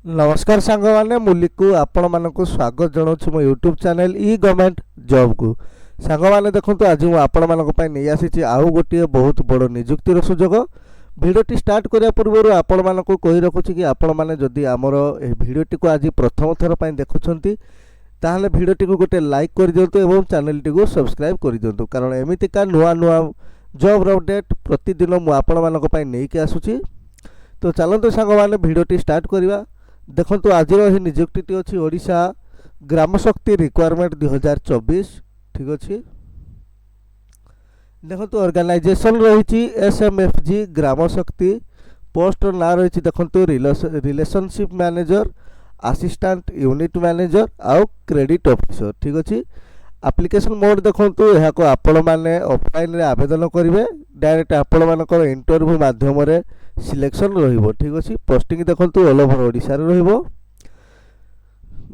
नमस्कार सांग मैंने मुलिकु आपण मानक स्वागत जनाऊँ मो यूट्यूब चैनल ई गवर्नमेंट जॉब को सांग मैंने देखो आज मुझे आपण मानी नहीं आसी आउ गोटे बहुत बड़ निजुक्तिर सुजोग भिडटी स्टार्ट करने पूर्व आपण मानक कही रखुच्छी कि आपण मैंने जदि आमर भिडटी को आज प्रथम थर पर देखुंत ताहले भिडटी को गोटे लाइक कर दिंतु एवं चैनल टी को सब्सक्राइब कर दिंतु कारण एमतीका नुआ नुआ जॉब अपडेट प्रतिदिन मुझे आपण मानक नहीं आसूची। तो चलते सांग मैंने भिडटी स्टार्ट करवा देखो आज निजुक्ति अच्छी ओडिशा ग्राम शक्ति रिक्वायरमेंट 2024 ठीक अच्छे। देखो ऑर्गेनाइजेशन रही एसएमएफजी ग्राम शक्ति पोस्ट ना रही देखो relationship manager assistant unit manager आउ क्रेडिट ऑफिसर ठीक अच्छे। एप्लिकेशन मोड देखो यहाँ आपण मैंने ऑफलाइन आवेदन करेंगे डायरेक्ट आपण मानकर इंटरव्यू माध्यम सिलेक्शन रहिबो ठीक अच्छे। पोस्टिंग देखो ऑल ओवर ओडिशा रहिबो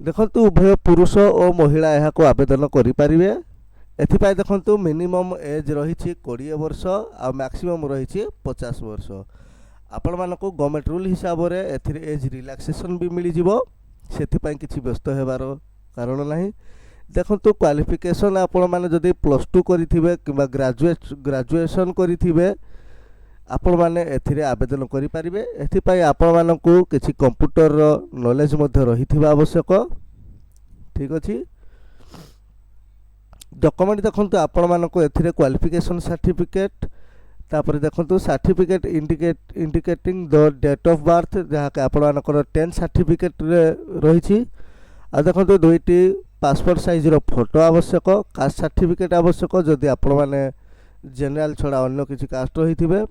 देखो उभय पुरुष और महिला यहाँ को आवेदन करें। एथिपाई देखो मिनिमम एज रही 20 वर्ष आ मैक्सिमम रही 50 वर्ष। आपण मानक गवर्नमेंट रूल हिसाब से एज रिलैक्सेशन भी मिल जाव से किसी व्यस्त होबार कारण नहीं। देखो क्वालिफिकेशन आपण मैंने जदि +2 करेंगे कि ग्रेजुएशन करेंगे आपण मैंने एथिरे आवेदन करें। एथिपाई आपण मानकु किछि कंप्यूटर नॉलेज मध्य रही आवश्यक ठीक अच्छे। डॉक्यूमेंट देखो आपण मानक एथिरे क्वालिफिकेशन सर्टिफिकेट तापर देखो certificate indicating the date of birth जहाँ कि आपण मानकर 10 सर्टिफिकेट रही। आ देखो 2टी पासपोर्ट साइज रो फोटो आवश्यक कास्ट सर्टिफिकेट आवश्यक जदि आपण माने जनरल छड़ा अन्य किसी कास्ट रही थे।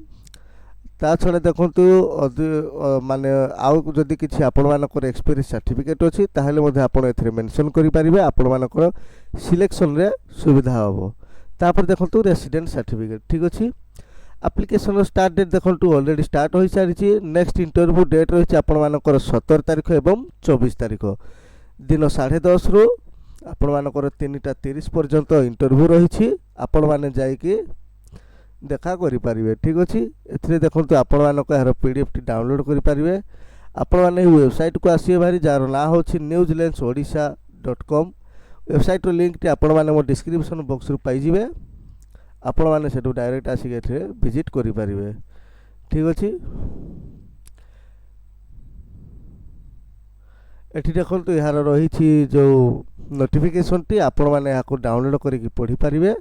ता छड़ा देखो माने आउ जदि किसी आपण मानकर एक्सपीरियंस सर्टिफिकेट अच्छी ताहले मध्ये आपण एथिरे मेंशन करि परिबे आपण मानकर सिलेक्शन रे सुविधा होबो। तापर देखो रेसिडेंट सर्टिफिकेट ठीक अच्छी। एप्लिकेशन स्टार्ट डेट देखो ऑलरेडी स्टार्ट हो सारी। नेक्स्ट इंटरव्यू डेट रही आपण मानकर 17 तारीख एवं 24 तारीख दिन 10:30 रु आपण मानकर 3:30 पर्यंत इंटरव्यू रही। आपण माने जाइकी देखा करें ठीक अच्छे। एथिरे देखो आपण मानक यार पीडीएफ टी डाउनलोड करें। आपण माने वेबसाइट को आसिए भारी जार ना हो newslandsodisha.com वेबसाइट रो लिंक टी आपण माने मो डिस्क्रिप्शन बॉक्स रु पाइजिबे। आपण माने सेटू डायरेक्ट आसिक एथिरे विजिट करि परिबे ठीक अच्छे। एठी देखो यार रही जो नोटिफिकेशन टी आपण माने याको डाउनलोड करिक पढ़ी पारिबे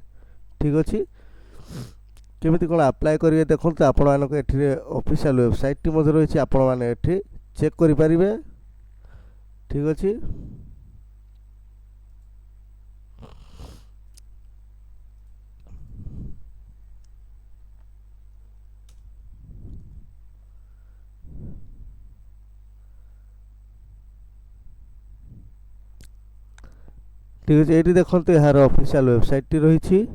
ठीक अच्छे। केमिति कोन अप्लाई करिवे देखो आपण मानक एठी ऑफिशियल वेबसाइट टी मधे रही आपण माने एठी चेक करि पारिबे ठीक अच्छे। ठीक अच्छे। ये देखो यार ऑफिशियल वेबसाइट टी रही।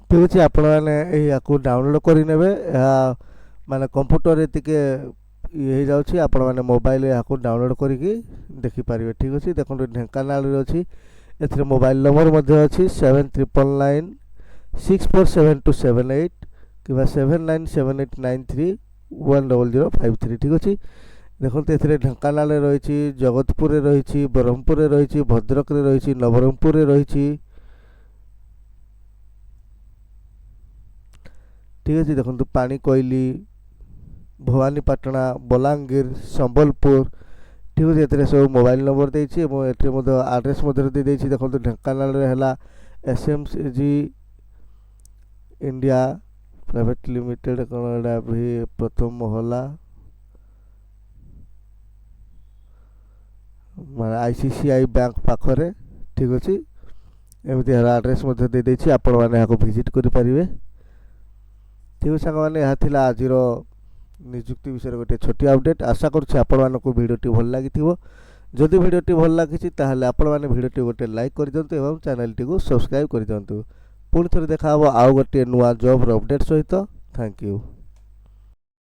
ठीक अच्छे आपण मैंने या डाउनलोड करने माने कंप्यूटर रे टिके ये जाउछि आपण माने मोबाइल या डाउनलोड करिकी देखि पारिबे ठीक अच्छे। देखो ढेंकानाल रे अछि एथिरे मोबाइल नंबर मध्ये अछि 7999 647278 किबा 797893100053 ठीक अच्छे। देखो एथिरे ढेंकानाल रे रहिछि जगतपुर रे रहिछि ब्रह्मपुर रे रहिछि भद्रक रे रहिछि नवरंगपुर रे रहिछि ठीक अच्छे। देखो पानी कोइली भवानीपाटना बलांगीर संबलपुर ठीक अच्छे। एथिरे सब मोबाइल नंबर देछि एवं एथे मधे एड्रेस मधे दे देछि। देखो ढेंकानाल रे हला एसएमजी इंडिया प्राइवेट लिमिटेड कोन एडा भी प्रथम मोहल्ला ମାନେ ICICI ବ୍ୟାଙ୍କ ପାଖରେ। ଠିକ୍ ଅଛି, ଏମିତି ଏହାର ଆଡ୍ରେସ୍ ମଧ୍ୟ ଦେଇଦେଇଛି, ଆପଣମାନେ ଏହାକୁ ଭିଜିଟ୍ କରିପାରିବେ। ଠିକ୍ ଅଛି ସାଙ୍ଗମାନେ, ଏହା ଥିଲା ଆଜିର ନିଯୁକ୍ତି ବିଷୟରେ ଗୋଟିଏ ଛୋଟିଆ ଅପଡ଼େଟ୍। ଆଶା କରୁଛି ଆପଣମାନଙ୍କୁ ଭିଡ଼ିଓଟି ଭଲ ଲାଗିଥିବ। ଯଦି ଭିଡ଼ିଓଟି ଭଲ ଲାଗିଛି ତାହେଲେ ଆପଣମାନେ ଭିଡ଼ିଓଟି ଗୋଟେ ଲାଇକ୍ କରିଦିଅନ୍ତୁ ଏବଂ ଚ୍ୟାନେଲଟିକୁ ସବସ୍କ୍ରାଇବ୍ କରିଦିଅନ୍ତୁ। ପୁଣି ଥରେ ଦେଖା ହେବ ଆଉ ଗୋଟିଏ ନୂଆ ଜବ୍ର ଅପଡ଼େଟ୍ ସହିତ। Thank you.